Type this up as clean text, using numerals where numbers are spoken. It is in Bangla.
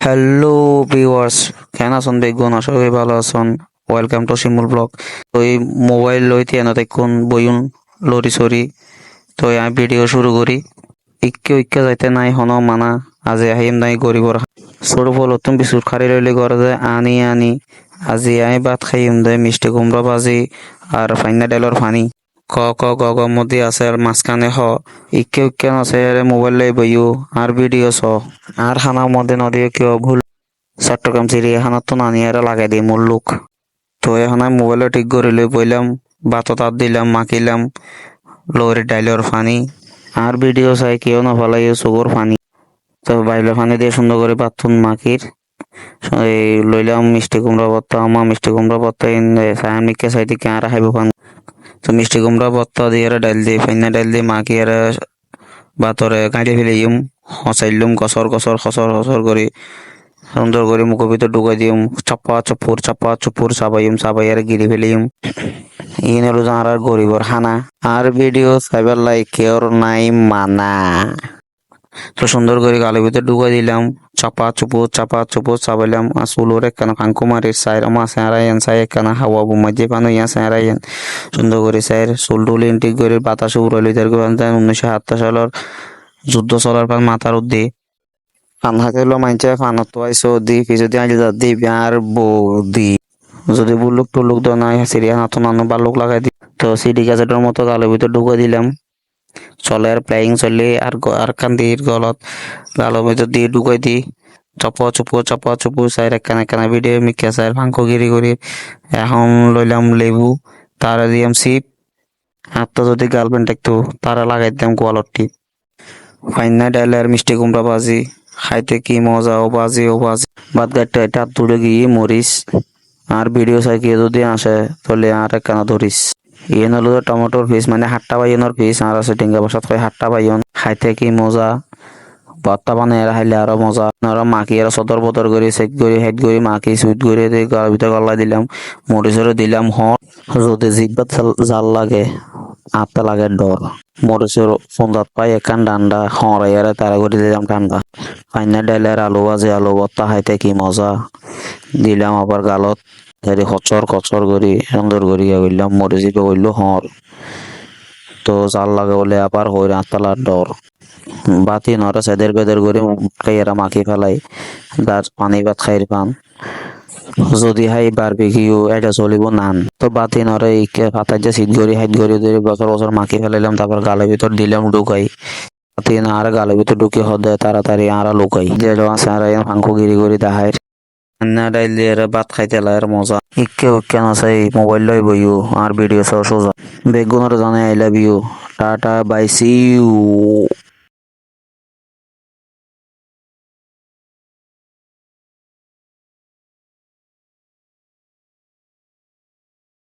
হ্যালো ভিউয়ার্স, কেন আছেন বেগুন? আশা করি ভালো আছেন। Welcome to Shimul blog. তো এই মোবাইল লইতে এনে দেখুন বইউন লরি সরি। তো আমি ভিডিও শুরু করি। ইক্কে যাইতে নাই হন মানা আজি আহিম নাই গরিবর সরু ফল তুমি বিস্কুট খারি রইলে ঘরে যে আনি আজি আমি ভাত খাইম দে মিষ্টি কুমড়া ভাজি আর ফাইনা ডাইলর ফানি ক মধ্যে আছে আর মাঝখানে ইক্কে আছে মোবাইল লই বইও আর ভিডিও আর খানার মধ্যে নদী কেউ ভুল চট্টগ্রাম চিড়িয়াখানার তো নানি এরা লাগাই দিই মোর লোক। তো এখন আমি মোবাইলে ঠিক করে লই বইলাম, বাতো তাত দিলাম মাখিলাম লরি ডাইলর ফানি আর ভিডিও চাই কেউ না ফেলাই চোখর ফানি। তো বাইলের ফানি দিয়ে সুন্দর করে বাথুন মাখির এই লইলাম মিষ্টি কুমড়া ভর্তা। আমার মিষ্টি কুমড়া ভর্তা সায়ামিকে সাইডে আর খাইব ফান। তো মিষ্টি কুমড়া ভর্তা দিয়ে ডাইল দিয়ে ফাইনা ডাইল দিয়ে মাখি আর বাতরে কাঁড়ি ফেলিম হসাইলুম কসর করে সুন্দর করে মুখের ভিতর ঢুকাই দিম চাপা চুপুর চাবাই আর গিরি ফেলিম। ইন হলো যার আর গরিবর খানা আর ভিডিও সাইবার লাইক কেউর নাই মানা। তো সুন্দর করে গালের ভিতর ঢুকাই দিলাম চাপা চুপুর চাবাইলাম আর চুলোর একখানা ফাঙ্কু মারি সাইর আমার স্যাঁড়াইন সাই একখানা হাওয়া বুমাই পানো ইয়া স্যাঁড়াইন সুন্দর করে সাইর চুল টুল ইন্টিক করে বাতাস উড়াইলি তার 1978 সালের যুদ্ধ চলার পর মাথার উদ্দি ফান হাতেলো মাইনছে ফানত তো আইসো দি যদি আইলে দি আর দি যদি বুলুক টুলুক তো নাই সিরিয়ান তো নানো বালুক লাগাই দি। তো সিডি ক্যাসেটের মতো গালের ভিতর ঢুকে দিলাম চলে আর প্লেয়িং চলে আর কান্দির গলত গালের ভিতর দিয়ে ঢুকাই দি চাপা চুপু সাইর একখানা ভিডিও মিকে সাইর ফাঙ্কো গিরি করি। এখন লইলাম লেবু তারা দিলাম সিপ আর তো যদি গার্লফ্রেন্ড একটু তারা লাগাই দিলাম গোয়ালর টিপ ফাইনা ডাইলার মিষ্টি কুমড়া ভাজি খাইতে কি মজা ও বাজি ভাত গাইতে এটা তুলে গিয়ে মরিস আর ভিডিও চাই কি যদি আসে তাহলে আর একখানা ধরিস। ইয়েন হলো টমেটোর পিস মানে হাট্টা বাইয়নের পিস আর আছে টিঙ্গা বসাত হয় হাট্টা বাইয়ন খাইতে কি মজা। ভর্তা বানাই খাইলে আরো মজা আরো মাখি আর সদর বদর করে সেট করে হেড করে মাখি সুইট করে গার ভিতরে গলা দিলাম মরিচেরও দিলাম যদি জিব্বা জাল লাগে আত্মা লাগে ডর মরিচের ফোনদাত পাই একান ডান্ডা হরাইয়ারে তারা করে দিলাম ঠান্ডা ফাইনা ডাইলের আলু ভাজি আলু ভর্তা খাইতে কি মজা দিলাম আবার গালত হেরি কচর করি সুন্দর করি করলাম মরিচি করলো তো জাল লাগে বলে আবার হইর আত্মালার ডর বাতি নরা সেদের বেদের করে খাইয়েরা মাখি ফেলাই গাছ পানি ভাত খাইর পান যদি হাই বারবিকিউ এটা চলিব নান। তো বাতি নরে ইকে ফাতাই যে শীত গড়ি হাইট গড়ি ধরে বছর মাখি ফেলাইলাম তারপর গালের ভিতর দিলাম ঢুকাই বাতি না আর গালের ভিতর ঢুকি হদে তাড়াতাড়ি আর লুকাই যে আছে আর ফাঙ্কু গিরি গড়ি দেখায় না ডাইল দিয়ে ভাত খাইতে লাইর মজা ইকে নাচাই মোবাইল লই বইও আর ভিডিও সহ সোজা বেগুনের জানে I love you tata bye see you.